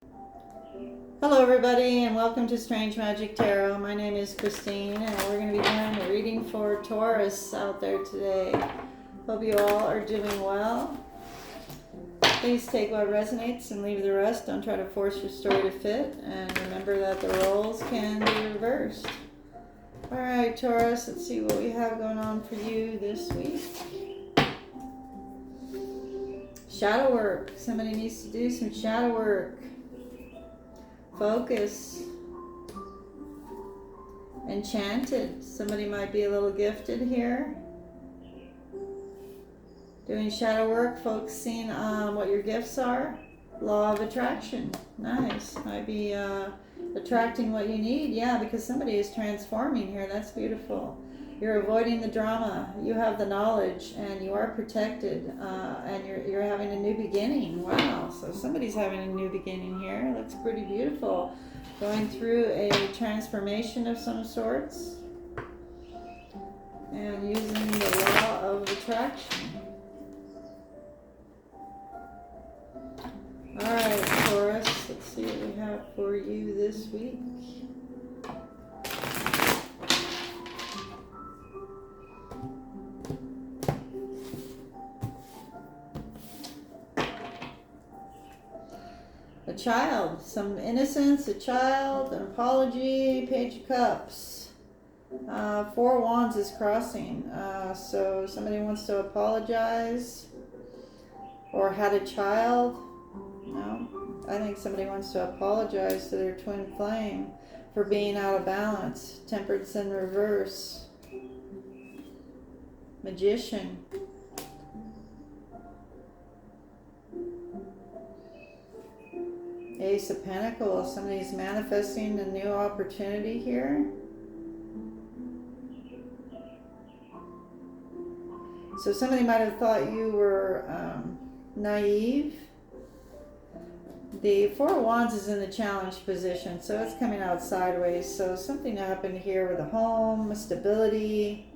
Hello everybody and welcome to Strange Magic Tarot. My name is Christine and we're going to be doing a reading for Taurus out there today. Hope you all are doing well. Please take what resonates and leave the rest. Don't try to force your story to fit, and remember that the roles can be reversed. Alright Taurus, let's see what we have going on for you this week. Shadow work. Somebody needs to do some shadow work. Focus. Enchanted. Somebody might be a little gifted here. Doing shadow work, focusing on what your gifts are. Law of attraction. Nice. Might be attracting what you need. Yeah, because somebody is transforming here. That's beautiful. You're avoiding the drama. You have the knowledge and you are protected. And you're having a new beginning. Wow. So somebody's having a new beginning here. Looks pretty beautiful. Going through a transformation of some sorts. And using the law of attraction. Alright, Taurus. Let's see what we have for you this week. A child, some innocence, a child, an apology, Page of Cups. Four of Wands is crossing. So somebody wants to apologize or had a child. No, I think somebody wants to apologize to their twin flame for being out of balance. Temperance in reverse. Magician. Ace of Pentacles. Somebody's manifesting a new opportunity here. So somebody might have thought you were naive. The Four of Wands is in the challenge position, so it's coming out sideways. So something happened here with a home, stability.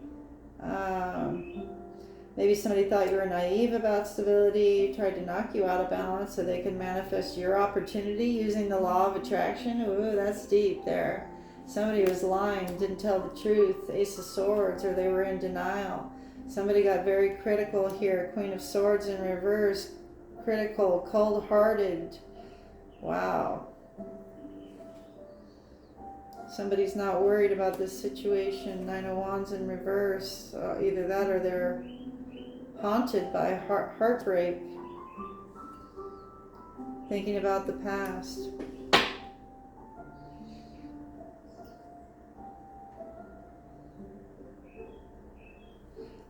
Maybe somebody thought you were naive about stability, tried to knock you out of balance so they could manifest your opportunity using the law of attraction. Ooh, that's deep there. Somebody was lying, didn't tell the truth. Ace of Swords, or they were in denial. Somebody got very critical here. Queen of Swords in reverse. Critical, cold-hearted. Wow. Somebody's not worried about this situation. Nine of Wands in reverse. Either that or they're haunted by heartbreak, thinking about the past.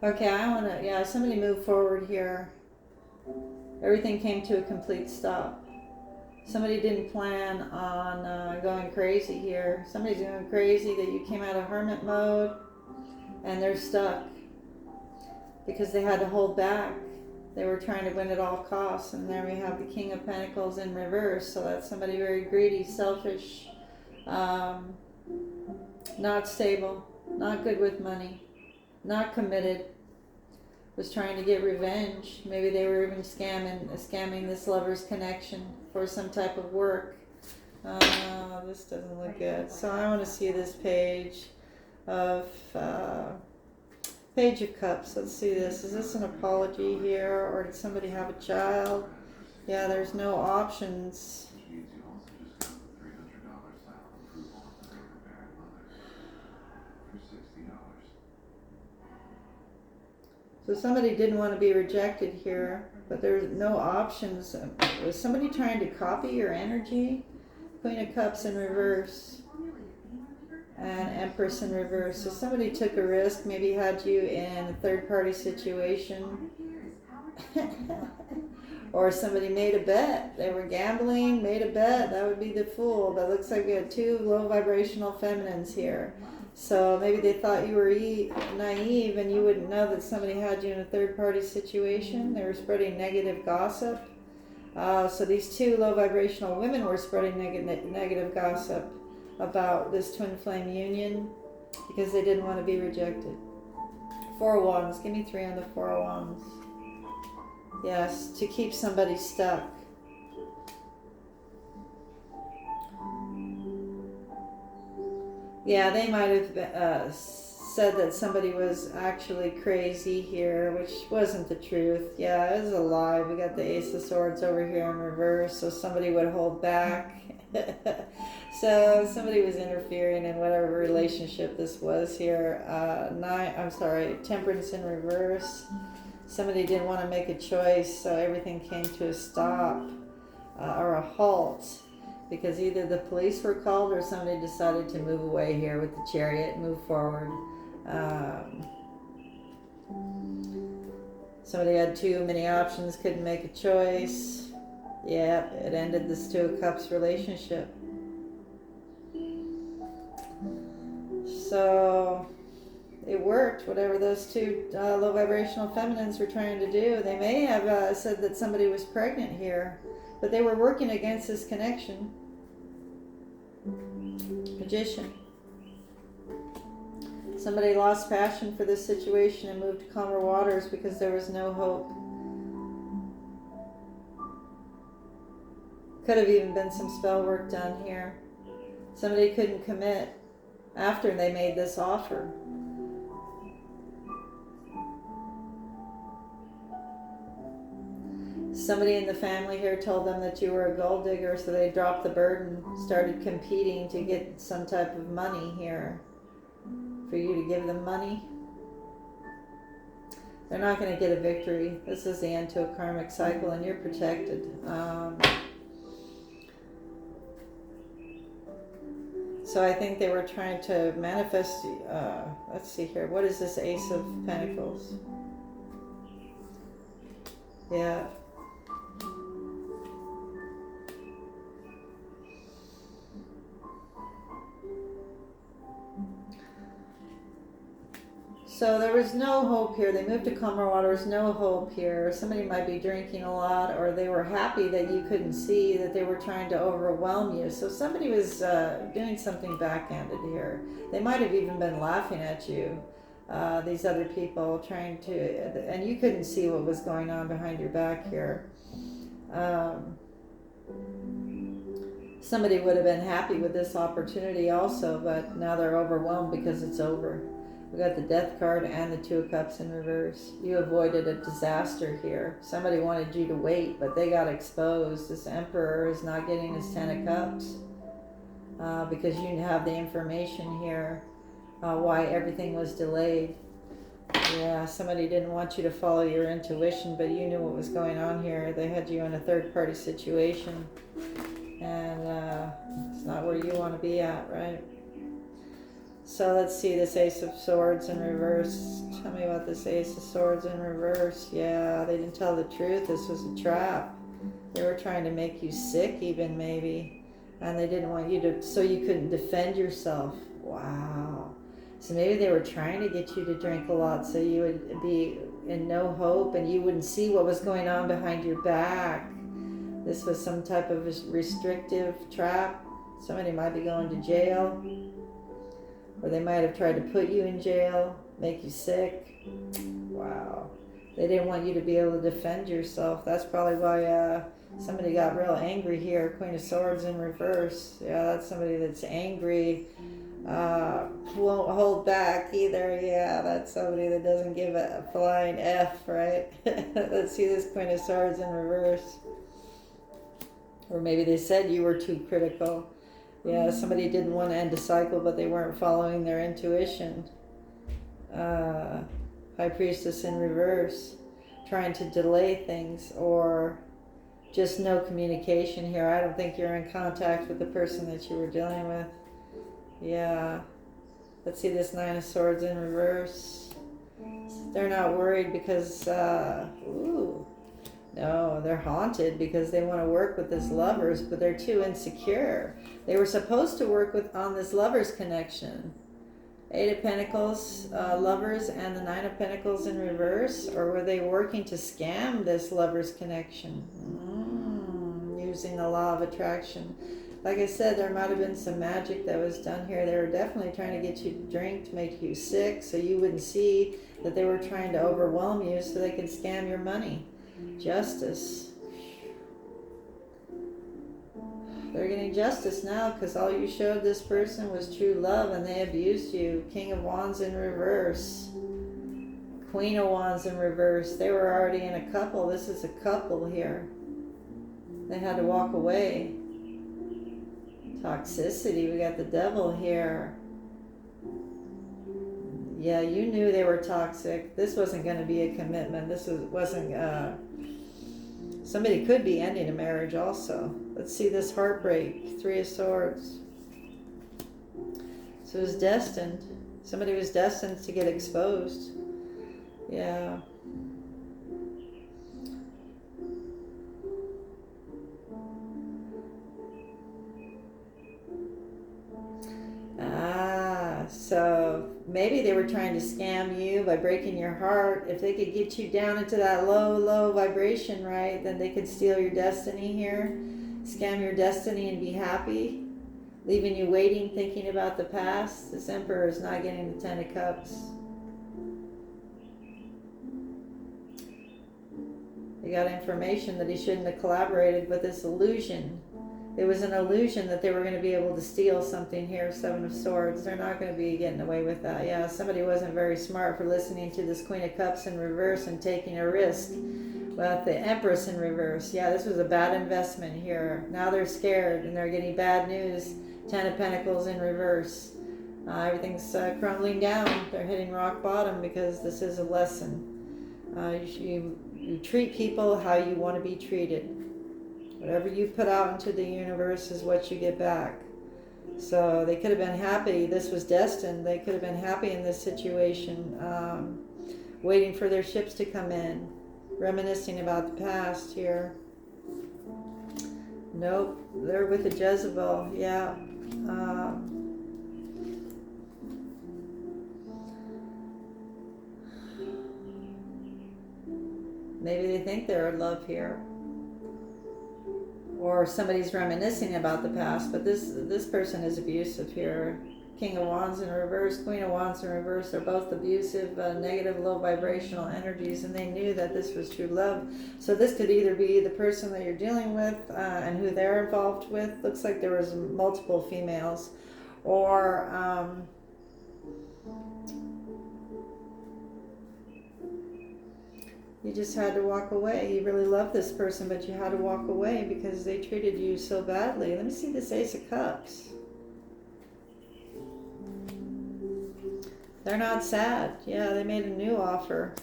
Okay, I want to, somebody move forward here. Everything came to a complete stop. Somebody didn't plan on going crazy here. Somebody's going crazy that you came out of hermit mode and they're stuck because they had to hold back. They were trying to win at all costs. And there we have the King of Pentacles in reverse. So that's somebody very greedy, selfish, not stable, not good with money, not committed, was trying to get revenge. Maybe they were even scamming this lover's connection for some type of work. This doesn't look good. So I want to see this page of Page of Cups. Let's see this. Is this an apology here, or did somebody have a child? Yeah, there's no options. So somebody didn't want to be rejected here, but there's no options. Was somebody trying to copy your energy? Queen of Cups in reverse. And Empress in reverse. So somebody took a risk, maybe had you in a third-party situation. Or somebody made a bet. They were gambling, made a bet. That would be the Fool. But it looks like we had two low vibrational feminines here. So maybe they thought you were naive and you wouldn't know that somebody had you in a third-party situation. They were spreading negative gossip. So these two low vibrational women were spreading negative gossip about this twin flame union because they didn't want to be rejected. Four of Wands. Give me 3 on the Four of Wands. Yes, to keep somebody stuck. Yeah, they might have said that somebody was actually crazy here, which wasn't the truth. Yeah, it was a lie. We got the Ace of Swords over here in reverse, so somebody would hold back. So somebody was interfering in whatever relationship this was here. Temperance in reverse. Somebody didn't want to make a choice, so everything came to a stop or a halt, because either the police were called or somebody decided to move away here with the Chariot, move forward. Somebody had too many options, couldn't make a choice. Yeah, it ended this Two of Cups relationship. So it worked, whatever those two low vibrational feminines were trying to do. They may have said that somebody was pregnant here, but they were working against this connection. Magician. Somebody lost passion for this situation and moved to calmer waters because there was no hope. Could have even been some spell work done here. Somebody couldn't commit after they made this offer. Somebody in the family here told them that you were a gold digger, so they dropped the burden, started competing to get some type of money here. For you to give them money. They're not going to get a victory. This is the end to a karmic cycle, and you're protected. So I think they were trying to manifest, let's see here, what is this Ace of Pentacles? Yeah. So there was no hope here. They moved to calmer waters, no hope here. Somebody might be drinking a lot, or they were happy that you couldn't see, that they were trying to overwhelm you. So somebody was doing something backhanded here. They might have even been laughing at you, these other people, trying to, and you couldn't see what was going on behind your back here. Somebody would have been happy with this opportunity also, but now they're overwhelmed because it's over. We got the Death card and the Two of Cups in reverse. You avoided a disaster here. Somebody wanted you to wait, but they got exposed. This Emperor is not getting his Ten of Cups because you have the information here why everything was delayed. Yeah, somebody didn't want you to follow your intuition, but you knew what was going on here. They had you in a third-party situation, and it's not where you want to be at, right? So let's see this Ace of Swords in reverse. Tell me about this Ace of Swords in reverse. Yeah, they didn't tell the truth. This was a trap. They were trying to make you sick even, maybe. And they didn't want you to, so you couldn't defend yourself. Wow. So maybe they were trying to get you to drink a lot so you would be in no hope and you wouldn't see what was going on behind your back. This was some type of restrictive trap. Somebody might be going to jail. Or they might have tried to put you in jail, make you sick. Wow. They didn't want you to be able to defend yourself. That's probably why somebody got real angry here. Queen of Swords in reverse. Yeah, that's somebody that's angry. Won't hold back either. Yeah, that's somebody that doesn't give a flying F, right? Let's see this Queen of Swords in reverse. Or maybe they said you were too critical. Yeah, somebody didn't want to end a cycle, but they weren't following their intuition. High Priestess in reverse, trying to delay things, or just no communication here. I don't think you're in contact with the person that you were dealing with. Yeah. Let's see this Nine of Swords in reverse. They're not worried because, no, they're haunted because they want to work with this Lovers, but they're too insecure. They were supposed to work on this Lovers connection. Eight of Pentacles, Lovers, and the Nine of Pentacles in reverse, or were they working to scam this Lovers connection? Using the law of attraction. Like I said, there might have been some magic that was done here. They were definitely trying to get you to drink, to make you sick, so you wouldn't see that they were trying to overwhelm you so they could scam your money. Justice. They're getting justice now because all you showed this person was true love and they abused you. King of Wands in reverse. Queen of Wands in reverse. They were already in a couple. This is a couple here. They had to walk away. Toxicity. We got the devil here. Yeah, you knew they were toxic. This wasn't going to be a commitment. This wasn't... somebody could be ending a marriage also. Let's see this heartbreak. 3 of Swords. So it was destined. Somebody was destined to get exposed. Yeah. So maybe they were trying to scam you by breaking your heart. If they could get you down into that low vibration, right, then they could steal your destiny here, scam your destiny and be happy, leaving you waiting, thinking about the past. This Emperor is not getting the 10 of Cups. He got information that he shouldn't have collaborated with this illusion. It was an illusion that they were going to be able to steal something here, 7 of Swords. They're not going to be getting away with that. Yeah, somebody wasn't very smart for listening to this Queen of Cups in reverse and taking a risk. Well, the Empress in reverse. Yeah, this was a bad investment here. Now they're scared and they're getting bad news. 10 of Pentacles in reverse. Everything's crumbling down. They're hitting rock bottom because this is a lesson. You treat people how you want to be treated. Whatever you put out into the universe is what you get back. So they could have been happy. This was destined. They could have been happy in this situation, waiting for their ships to come in, reminiscing about the past here. Nope, they're with the Jezebel. Yeah. Maybe they think they're in love here. Or somebody's reminiscing about the past, but this person is abusive here. King of Wands in reverse, Queen of Wands in reverse. They're both abusive, negative, low vibrational energies, and they knew that this was true love. So this could either be the person that you're dealing with and who they're involved with. Looks like there was multiple females. Or you just had to walk away. You really love this person, but you had to walk away because they treated you so badly. Let me see this Ace of Cups. They're not sad. Yeah, they made a new offer.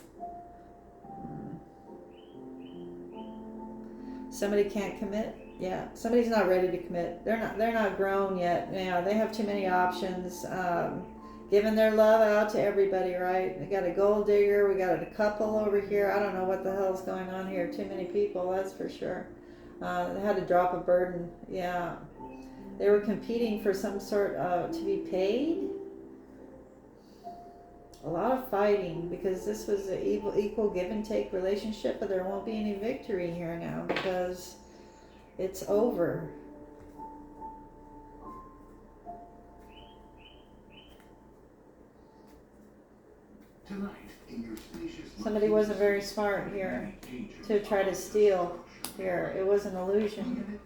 Somebody can't commit. Yeah, somebody's not ready to commit. They're not grown yet. Yeah, they have too many options. Giving their love out to everybody, right? We got a gold digger. We got a couple over here. I don't know what the hell's going on here. Too many people, that's for sure. They had to drop a burden. Yeah. They were competing for some sort of, to be paid. A lot of fighting because this was an equal give and take relationship, but there won't be any victory here now because it's over. Somebody wasn't very smart here to try to steal here. It was an illusion.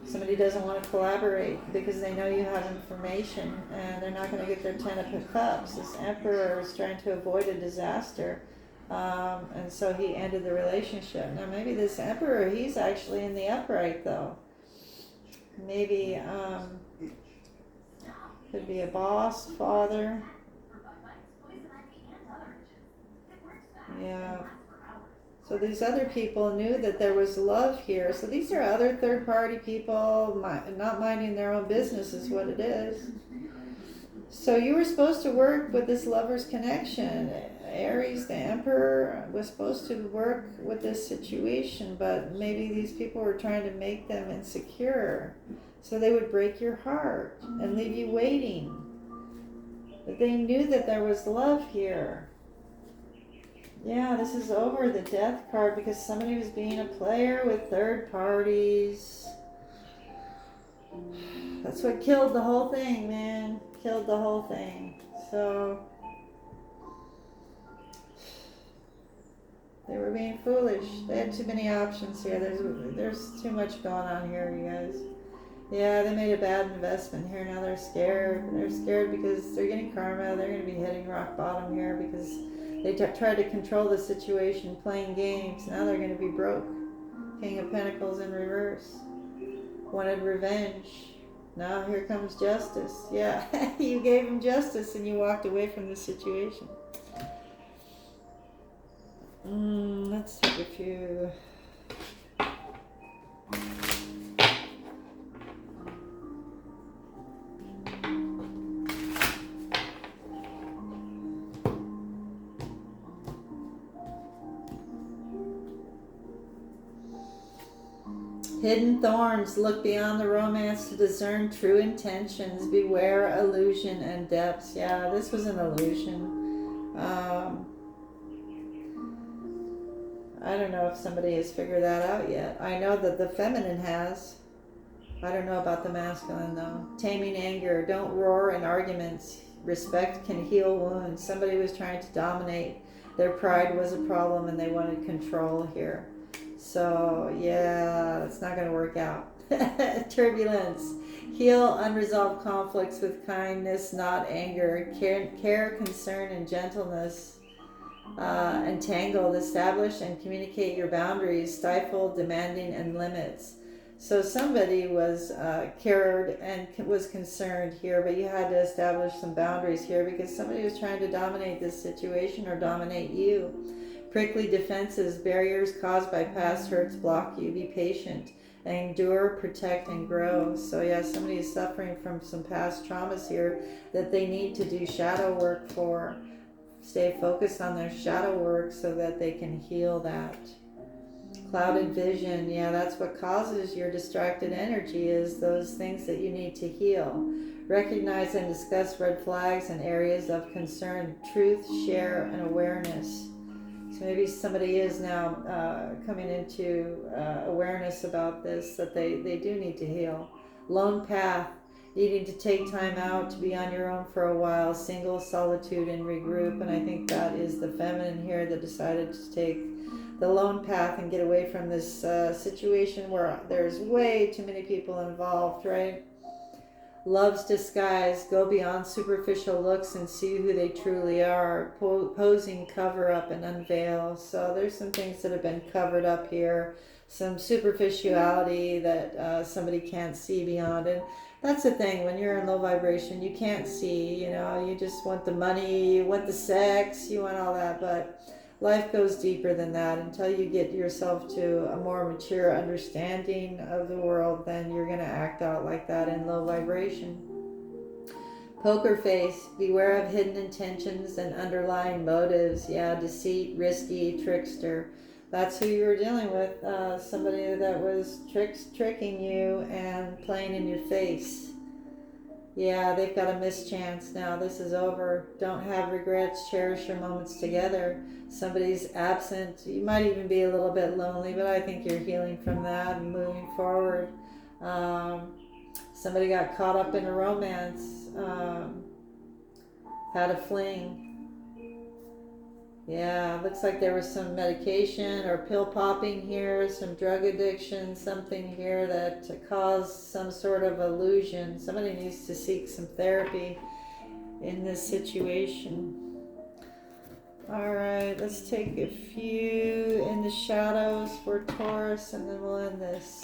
Somebody doesn't want to collaborate because they know you have information and they're not going to get their 10 of Cups. This Emperor is trying to avoid a disaster. And so he ended the relationship. Now maybe this Emperor, he's actually in the upright though. Maybe could be a boss, father. Yeah. So these other people knew that there was love here. So these are other third-party people not minding their own business is what it is. So you were supposed to work with this lover's connection. Aries, the Emperor, was supposed to work with this situation, but maybe these people were trying to make them insecure. So they would break your heart and leave you waiting. But they knew that there was love here. Yeah, this is over, the Death card, because somebody was being a player with third parties. That's what killed the whole thing, man. Killed the whole thing. So they were being foolish. They had too many options here. There's too much going on here, you guys. Yeah, they made a bad investment here. Now they're scared. They're scared because they're getting karma. They're going to be hitting rock bottom here because they tried to control the situation playing games. Now they're going to be broke. King of Pentacles in reverse. Wanted revenge. Now here comes justice. Yeah, you gave him justice and you walked away from the situation. Let's take a few. Hidden thorns, look beyond the romance to discern true intentions. Beware illusion and depths. Yeah, this was an illusion. I don't know if somebody has figured that out yet. I know that the feminine has. I don't know about the masculine though. Taming anger. Don't roar in arguments. Respect can heal wounds. Somebody was trying to dominate. Their pride was a problem and they wanted control here. So yeah, it's not going to work out. Turbulence. Heal unresolved conflicts with kindness, not anger. Care, concern, and gentleness. Entangled, establish and communicate your boundaries, stifled, demanding, and limits. So somebody was cared and was concerned here, but you had to establish some boundaries here because somebody was trying to dominate this situation or dominate you. Prickly defenses, barriers caused by past hurts block you. Be patient, endure, protect, and grow. So yeah, somebody is suffering from some past traumas here that they need to do shadow work for. Stay focused on their shadow work so that they can heal that. Clouded vision, yeah, that's what causes your distracted energy, is those things that you need to heal. Recognize and discuss red flags and areas of concern. Truth, share, and awareness. So maybe somebody is now coming into awareness about this, that they do need to heal. Lone path, needing to take time out to be on your own for a while. Single, solitude, and regroup. And I think that is the feminine here that decided to take the lone path and get away from this situation where there's way too many people involved, right? Love's disguise, go beyond superficial looks and see who they truly are. Posing, cover up, and unveil. So there's some things that have been covered up here, some superficiality that somebody can't see beyond. And that's the thing, when you're in low vibration, you can't see, you just want the money, you want the sex, you want all that, but life goes deeper than that. Until you get yourself to a more mature understanding of the world, then you're going to act out like that in low vibration. Poker face, beware of hidden intentions and underlying motives. Yeah, deceit, risky, trickster. That's who you were dealing with. Somebody that was tricking you and playing in your face. Yeah, they've got a mischance now. This is over. Don't have regrets. Cherish your moments together. Somebody's absent. You might even be a little bit lonely, but I think you're healing from that and moving forward. Somebody got caught up in a romance. Had a fling. Yeah, looks like there was some medication or pill popping here, some drug addiction, something here that caused some sort of illusion. Somebody needs to seek some therapy in this situation. All right, let's take a few in the shadows for Taurus and then we'll end this.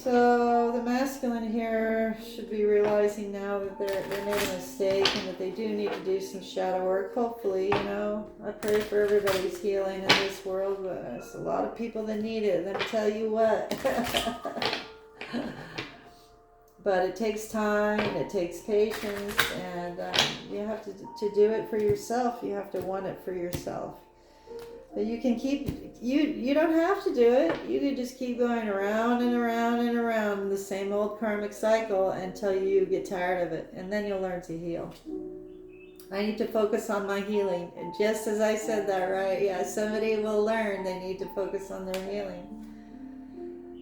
So the masculine here should be realizing now that they made a mistake and that they do need to do some shadow work. Hopefully, I pray for everybody's healing in this world, but there's a lot of people that need it. Let me tell you what. But it takes time, it takes patience, and you have to do it for yourself. You have to want it for yourself. But you can you don't have to do it. You can just keep going around and around and around in the same old karmic cycle until you get tired of it. And then you'll learn to heal. I need to focus on my healing. And just as I said that, right? Yeah, somebody will learn they need to focus on their healing.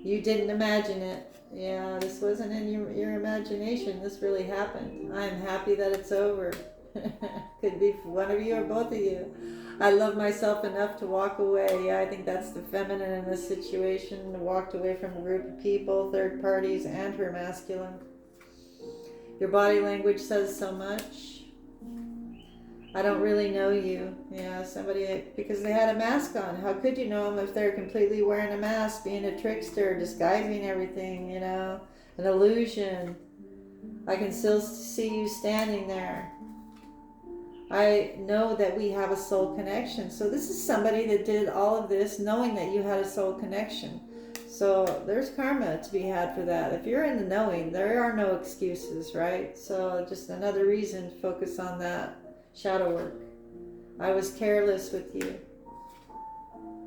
You didn't imagine it. Yeah, this wasn't in your imagination. This really happened. I'm happy that it's over. Could be one of you or both of you. I love myself enough to walk away. Yeah, I think that's the feminine in this situation. Walked away from a group of people, third parties, and her masculine. Your body language says so much. I don't really know you. Yeah, somebody, because they had a mask on. How could you know them if they're completely wearing a mask, being a trickster, disguising everything, you know, an illusion. I can still see you standing there. I know that we have a soul connection. So this is somebody that did all of this knowing that you had a soul connection. So there's karma to be had for that. If you're in the knowing, there are no excuses, right? So just another reason to focus on that shadow work. I was careless with you.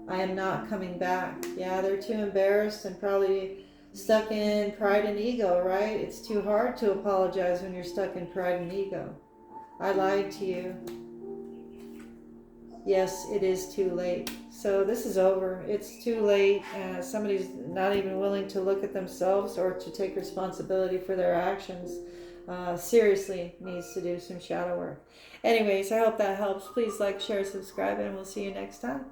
I am not coming back. Yeah, they're too embarrassed and probably stuck in pride and ego, right? It's too hard to apologize when you're stuck in pride and ego. I lied to you. Yes, it is too late. So this is over. It's too late. Somebody's not even willing to look at themselves or to take responsibility for their actions. Seriously needs to do some shadow work. Anyways, I hope that helps. Please like, share, subscribe, and we'll see you next time.